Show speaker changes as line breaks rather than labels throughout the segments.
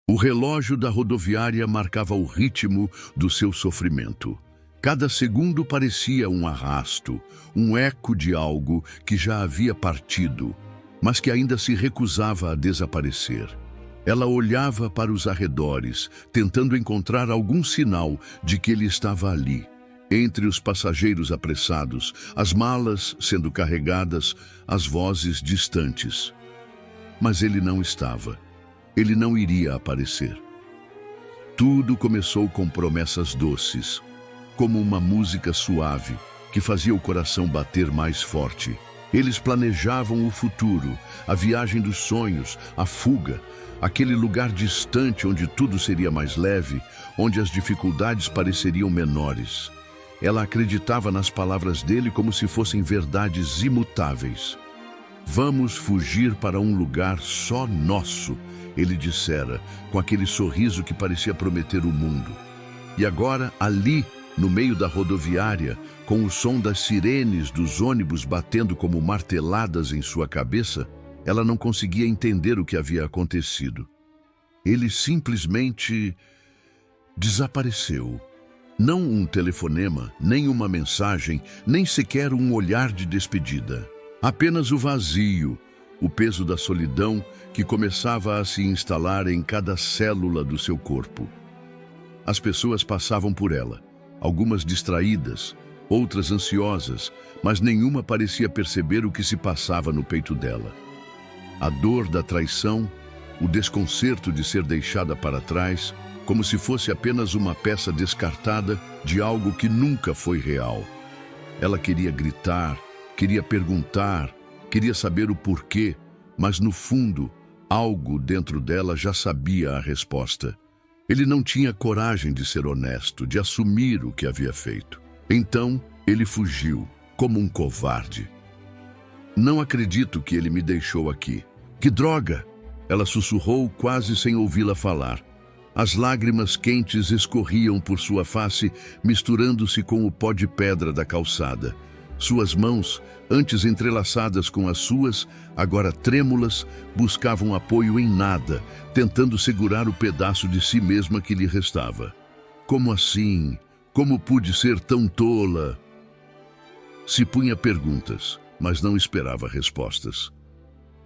O relógio da rodoviária marcava o ritmo do seu sofrimento. Cada segundo parecia um arrasto, um eco de algo que já havia partido, mas que ainda se recusava a desaparecer. Ela olhava para os arredores, tentando encontrar algum sinal de que ele estava ali, entre os passageiros apressados, as malas sendo carregadas, as vozes distantes. Mas ele não estava. Ele não iria aparecer. Tudo começou com promessas doces, como uma música suave que fazia o coração bater mais forte. Eles planejavam o futuro, a viagem dos sonhos, a fuga, aquele lugar distante onde tudo seria mais leve, onde as dificuldades pareceriam menores. Ela acreditava nas palavras dele como se fossem verdades imutáveis. Vamos fugir para um lugar só nosso, ele dissera, com aquele sorriso que parecia prometer o mundo. E agora, ali, no meio da rodoviária, com o som das sirenes dos ônibus batendo como marteladas em sua cabeça, ela não conseguia entender o que havia acontecido. Ele simplesmente desapareceu. Não um telefonema, nem uma mensagem, nem sequer um olhar de despedida. Apenas o vazio, o peso da solidão que começava a se instalar em cada célula do seu corpo. As pessoas passavam por ela, algumas distraídas, outras ansiosas, mas nenhuma parecia perceber o que se passava no peito dela. A dor da traição, o desconcerto de ser deixada para trás, como se fosse apenas uma peça descartada de algo que nunca foi real. Ela queria gritar, queria perguntar, queria saber o porquê, mas no fundo, algo dentro dela já sabia a resposta. Ele não tinha coragem de ser honesto, de assumir o que havia feito. Então, ele fugiu, como um covarde. Não acredito que ele me deixou aqui. Que droga! Ela sussurrou quase sem ouvi-la falar. As lágrimas quentes escorriam por sua face, misturando-se com o pó de pedra da calçada. Suas mãos, antes entrelaçadas com as suas, agora trêmulas, buscavam apoio em nada, tentando segurar o pedaço de si mesma que lhe restava. Como assim? Como pude ser tão tola? Se punha perguntas, mas não esperava respostas.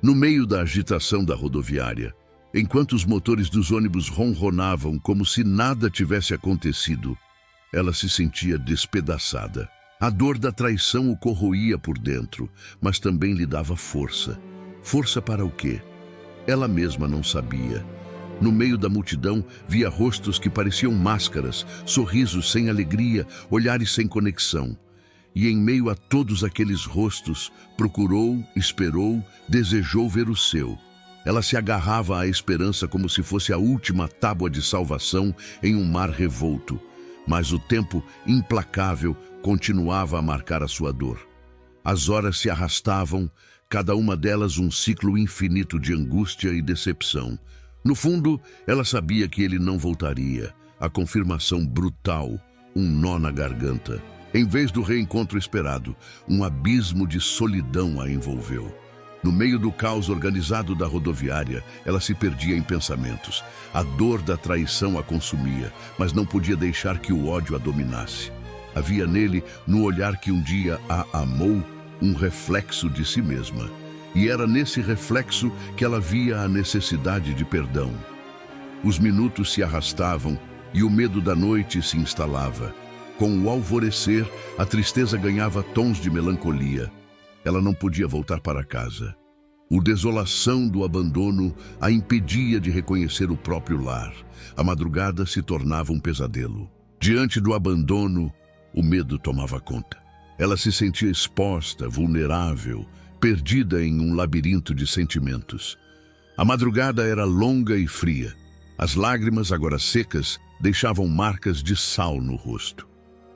No meio da agitação da rodoviária, enquanto os motores dos ônibus ronronavam como se nada tivesse acontecido, ela se sentia despedaçada. A dor da traição o corroía por dentro, mas também lhe dava força. Força para o quê? Ela mesma não sabia. No meio da multidão, via rostos que pareciam máscaras, sorrisos sem alegria, olhares sem conexão. E em meio a todos aqueles rostos, procurou, esperou, desejou ver o seu. Ela se agarrava à esperança como se fosse a última tábua de salvação em um mar revolto. Mas o tempo, implacável, continuava a marcar a sua dor. As horas se arrastavam, cada uma delas um ciclo infinito de angústia e decepção. No fundo, ela sabia que ele não voltaria. A confirmação brutal, um nó na garganta. Em vez do reencontro esperado, um abismo de solidão a envolveu. No meio do caos organizado da rodoviária, ela se perdia em pensamentos. A dor da traição a consumia, mas não podia deixar que o ódio a dominasse. Havia nele, no olhar que um dia a amou, um reflexo de si mesma. E era nesse reflexo que ela via a necessidade de perdão. Os minutos se arrastavam e o medo da noite se instalava. Com o alvorecer, a tristeza ganhava tons de melancolia. Ela não podia voltar para casa. A desolação do abandono a impedia de reconhecer o próprio lar. A madrugada se tornava um pesadelo. Diante do abandono, o medo tomava conta. Ela se sentia exposta, vulnerável, perdida em um labirinto de sentimentos. A madrugada era longa e fria. As lágrimas, agora secas, deixavam marcas de sal no rosto.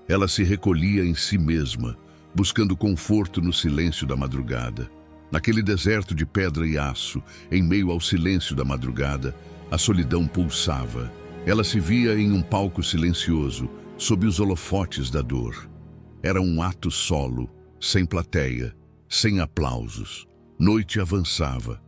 Ela se recolhia em si mesma, buscando conforto no silêncio da madrugada. Naquele deserto de pedra e aço, em meio ao silêncio da madrugada, a solidão pulsava. Ela se via em um palco silencioso, sob os holofotes da dor. Era um ato solo, sem plateia, sem aplausos. Noite avançava.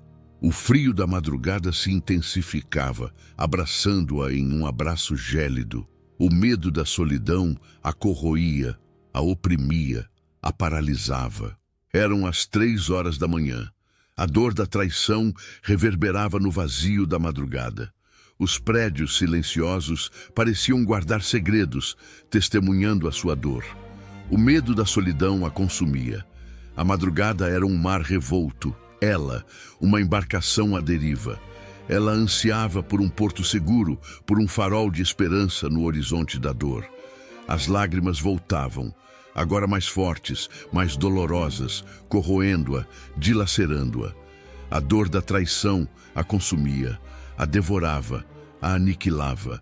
O frio da madrugada se intensificava, abraçando-a em um abraço gélido. O medo da solidão a corroía, a oprimia, a paralisava. Eram as 3 horas da manhã. A dor da traição reverberava no vazio da madrugada. Os prédios silenciosos pareciam guardar segredos, testemunhando a sua dor. O medo da solidão a consumia. A madrugada era um mar revolto. Ela, uma embarcação à deriva. Ela ansiava por um porto seguro, por um farol de esperança no horizonte da dor. As lágrimas voltavam, agora mais fortes, mais dolorosas, corroendo-a, dilacerando-a. A dor da traição a consumia, a devorava, a aniquilava.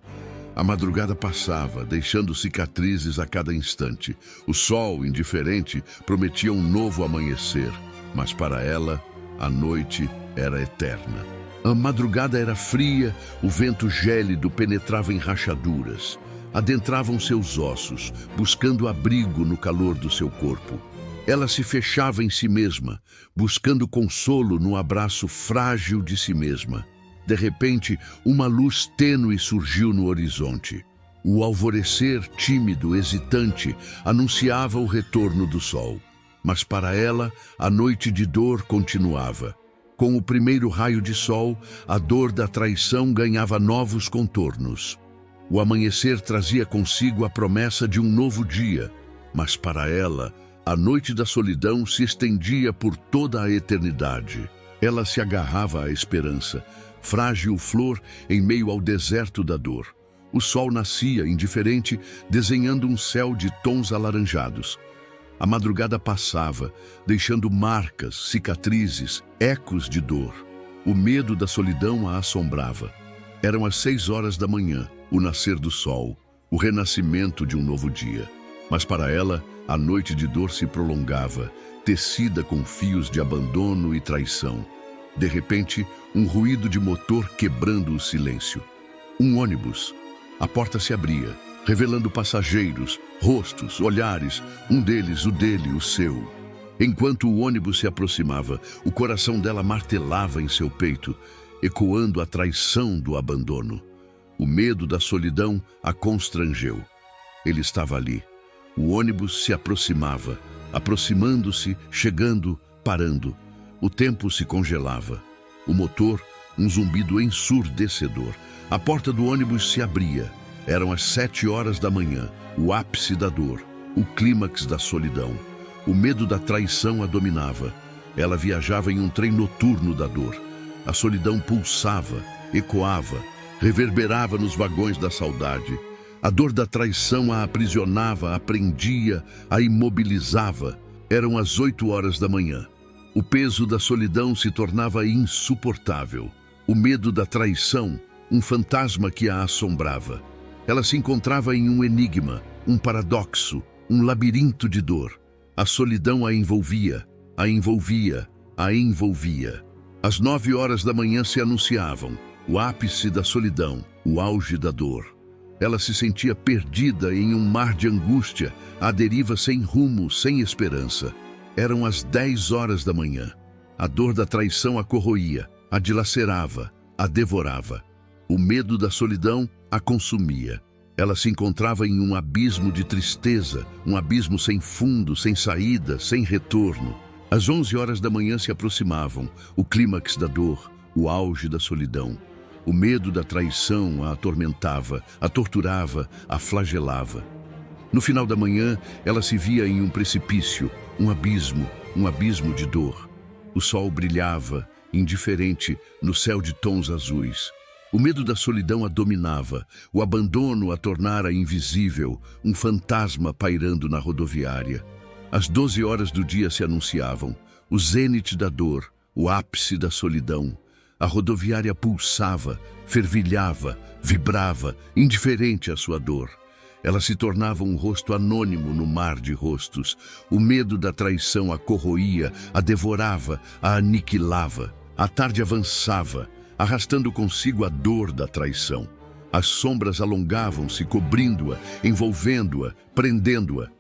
A madrugada passava, deixando cicatrizes a cada instante. O sol, indiferente, prometia um novo amanhecer, mas para ela, a noite era eterna. A madrugada era fria, o vento gélido penetrava em rachaduras. Adentravam seus ossos, buscando abrigo no calor do seu corpo. Ela se fechava em si mesma, buscando consolo no abraço frágil de si mesma. De repente, uma luz tênue surgiu no horizonte. O alvorecer, tímido, hesitante, anunciava o retorno do sol. Mas para ela, a noite de dor continuava. Com o primeiro raio de sol, a dor da traição ganhava novos contornos. O amanhecer trazia consigo a promessa de um novo dia, mas para ela, a noite da solidão se estendia por toda a eternidade. Ela se agarrava à esperança, frágil flor em meio ao deserto da dor. O sol nascia, indiferente, desenhando um céu de tons alaranjados. A madrugada passava, deixando marcas, cicatrizes, ecos de dor. O medo da solidão a assombrava. Eram as 6 horas da manhã, o nascer do sol, o renascimento de um novo dia. Mas para ela, a noite de dor se prolongava, tecida com fios de abandono e traição. De repente, um ruído de motor quebrando o silêncio. Um ônibus. A porta se abria, revelando passageiros, rostos, olhares, um deles, o dele, o seu. Enquanto o ônibus se aproximava, o coração dela martelava em seu peito, ecoando a traição do abandono. O medo da solidão a constrangeu. Ele estava ali. O ônibus se aproximava, aproximando-se, chegando, parando. O tempo se congelava. O motor, um zumbido ensurdecedor. A porta do ônibus se abria. Eram as 7 horas da manhã, o ápice da dor, o clímax da solidão. O medo da traição a dominava. Ela viajava em um trem noturno da dor. A solidão pulsava, ecoava, reverberava nos vagões da saudade. A dor da traição a aprisionava, a prendia, a imobilizava. Eram as 8 horas da manhã. O peso da solidão se tornava insuportável. O medo da traição, um fantasma que a assombrava. Ela se encontrava em um enigma, um paradoxo, um labirinto de dor. A solidão a envolvia, a envolvia, a envolvia. As 9 horas da manhã se anunciavam, o ápice da solidão, o auge da dor. Ela se sentia perdida em um mar de angústia, à deriva sem rumo, sem esperança. Eram as 10 horas da manhã. A dor da traição a corroía, a dilacerava, a devorava. O medo da solidão a consumia. Ela se encontrava em um abismo de tristeza, um abismo sem fundo, sem saída, sem retorno. As 11 horas da manhã se aproximavam, o clímax da dor, o auge da solidão. O medo da traição a atormentava, a torturava, a flagelava. No final da manhã, ela se via em um precipício, um abismo de dor. O sol brilhava, indiferente, no céu de tons azuis. O medo da solidão a dominava, o abandono a tornara invisível, um fantasma pairando na rodoviária. As 12 horas do dia se anunciavam, o zênite da dor, o ápice da solidão. A rodoviária pulsava, fervilhava, vibrava, indiferente à sua dor. Ela se tornava um rosto anônimo no mar de rostos. O medo da traição a corroía, a devorava, a aniquilava. A tarde avançava, arrastando consigo a dor da traição. As sombras alongavam-se, cobrindo-a, envolvendo-a, prendendo-a.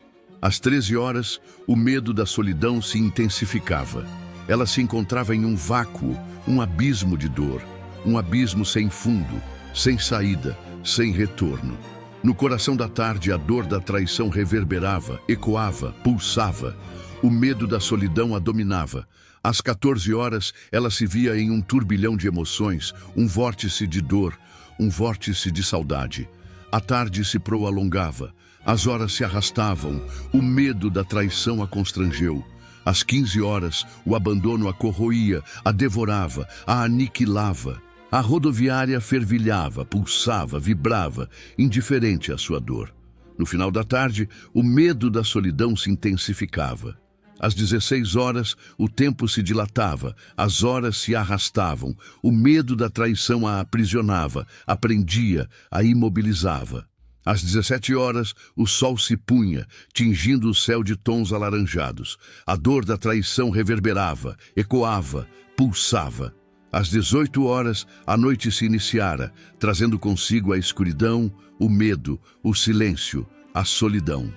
Às 13 horas, o medo da solidão se intensificava. Ela se encontrava em um vácuo, um abismo de dor, um abismo sem fundo, sem saída, sem retorno. No coração da tarde, a dor da traição reverberava, ecoava, pulsava. O medo da solidão a dominava. Às 14 horas, ela se via em um turbilhão de emoções, um vórtice de dor, um vórtice de saudade. A tarde se prolongava, as horas se arrastavam, o medo da traição a constrangeu. Às 15 horas, o abandono a corroía, a devorava, a aniquilava. A rodoviária fervilhava, pulsava, vibrava, indiferente à sua dor. No final da tarde, o medo da solidão se intensificava. Às 16 horas, o tempo se dilatava, as horas se arrastavam, o medo da traição a aprisionava, a prendia, a imobilizava. Às 17 horas, o sol se punha, tingindo o céu de tons alaranjados. A dor da traição reverberava, ecoava, pulsava. Às 18 horas, a noite se iniciara, trazendo consigo a escuridão, o medo, o silêncio, a solidão.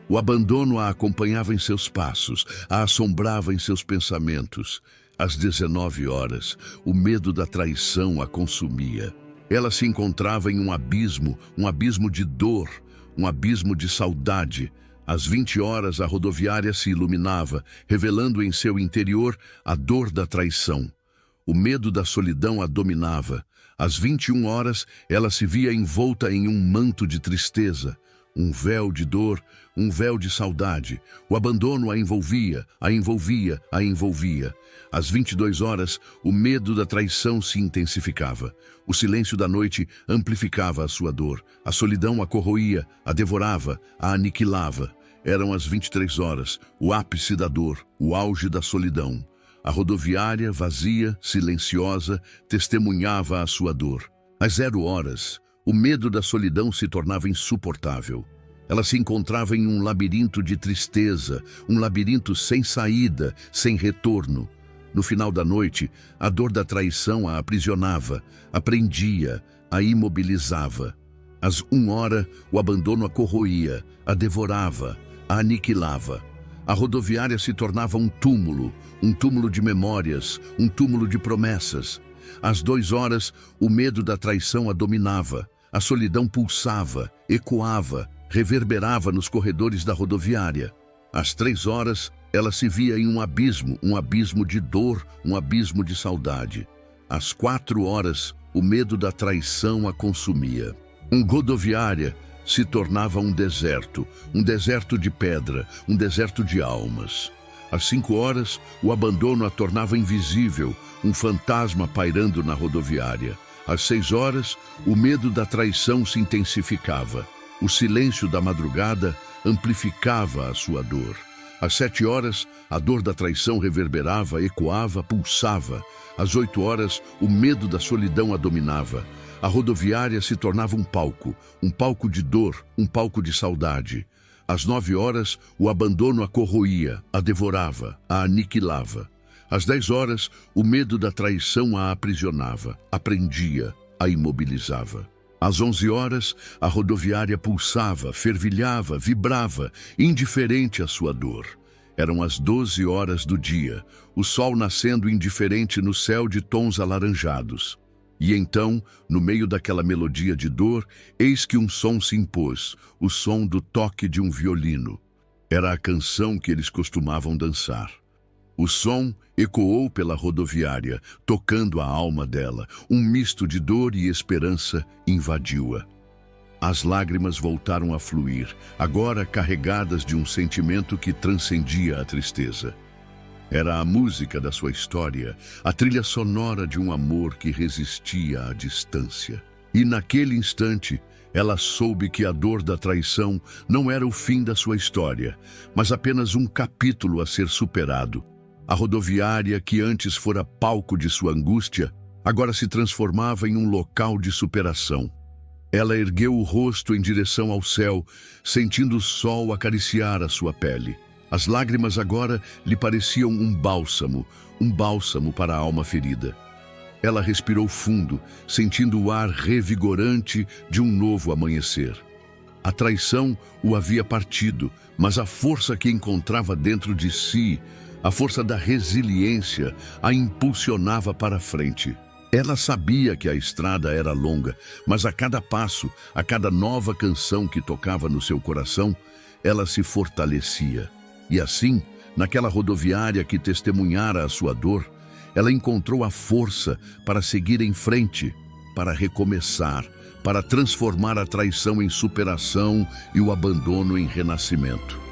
O abandono a acompanhava em seus passos, a assombrava em seus pensamentos. Às 19 horas, o medo da traição a consumia. Ela se encontrava em um abismo de dor, um abismo de saudade. Às 20 horas, a rodoviária se iluminava, revelando em seu interior a dor da traição. O medo da solidão a dominava. Às 21 horas, ela se via envolta em um manto de tristeza, um véu de dor, um véu de saudade. O abandono a envolvia, a envolvia, a envolvia. Às 22 horas, o medo da traição se intensificava. O silêncio da noite amplificava a sua dor. A solidão a corroía, a devorava, a aniquilava. Eram as 23 horas, o ápice da dor, o auge da solidão. A rodoviária, vazia, silenciosa, testemunhava a sua dor. Às 0 horas, o medo da solidão se tornava insuportável. Ela se encontrava em um labirinto de tristeza, um labirinto sem saída, sem retorno. No final da noite, a dor da traição a aprisionava, a prendia, a imobilizava. Às 1 hora, o abandono a corroía, a devorava, a aniquilava. A rodoviária se tornava um túmulo de memórias, um túmulo de promessas. Às 2 horas, o medo da traição a dominava. A solidão pulsava, ecoava, reverberava nos corredores da rodoviária. Às 3 horas, ela se via em um abismo de dor, um abismo de saudade. Às 4 horas, o medo da traição a consumia. Rodoviária se tornava um deserto de pedra, um deserto de almas. Às 5 horas, o abandono a tornava invisível, um fantasma pairando na rodoviária. Às 6 horas, o medo da traição se intensificava. O silêncio da madrugada amplificava a sua dor. Às 7 horas, a dor da traição reverberava, ecoava, pulsava. Às 8 horas, o medo da solidão a dominava. A rodoviária se tornava um palco de dor, um palco de saudade. Às 9 horas, o abandono a corroía, a devorava, a aniquilava. Às 10 horas, o medo da traição a aprisionava, a prendia, a imobilizava. Às 11 horas, a rodoviária pulsava, fervilhava, vibrava, indiferente à sua dor. Eram as 12 horas do dia, o sol nascendo indiferente no céu de tons alaranjados. E então, no meio daquela melodia de dor, eis que um som se impôs, o som do toque de um violino. Era a canção que eles costumavam dançar. O som ecoou pela rodoviária, tocando a alma dela. Um misto de dor e esperança invadiu-a. As lágrimas voltaram a fluir, agora carregadas de um sentimento que transcendia a tristeza. Era a música da sua história, a trilha sonora de um amor que resistia à distância. E naquele instante, ela soube que a dor da traição não era o fim da sua história, mas apenas um capítulo a ser superado. A rodoviária, que antes fora palco de sua angústia, agora se transformava em um local de superação. Ela ergueu o rosto em direção ao céu, sentindo o sol acariciar a sua pele. As lágrimas agora lhe pareciam um bálsamo para a alma ferida. Ela respirou fundo, sentindo o ar revigorante de um novo amanhecer. A traição o havia partido, mas a força que encontrava dentro de si, A força da resiliência a impulsionava para frente. Ela sabia que a estrada era longa, mas a cada passo, a cada nova canção que tocava no seu coração, ela se fortalecia. E assim, naquela rodoviária que testemunhara a sua dor, ela encontrou a força para seguir em frente, para recomeçar, para transformar a traição em superação e o abandono em renascimento.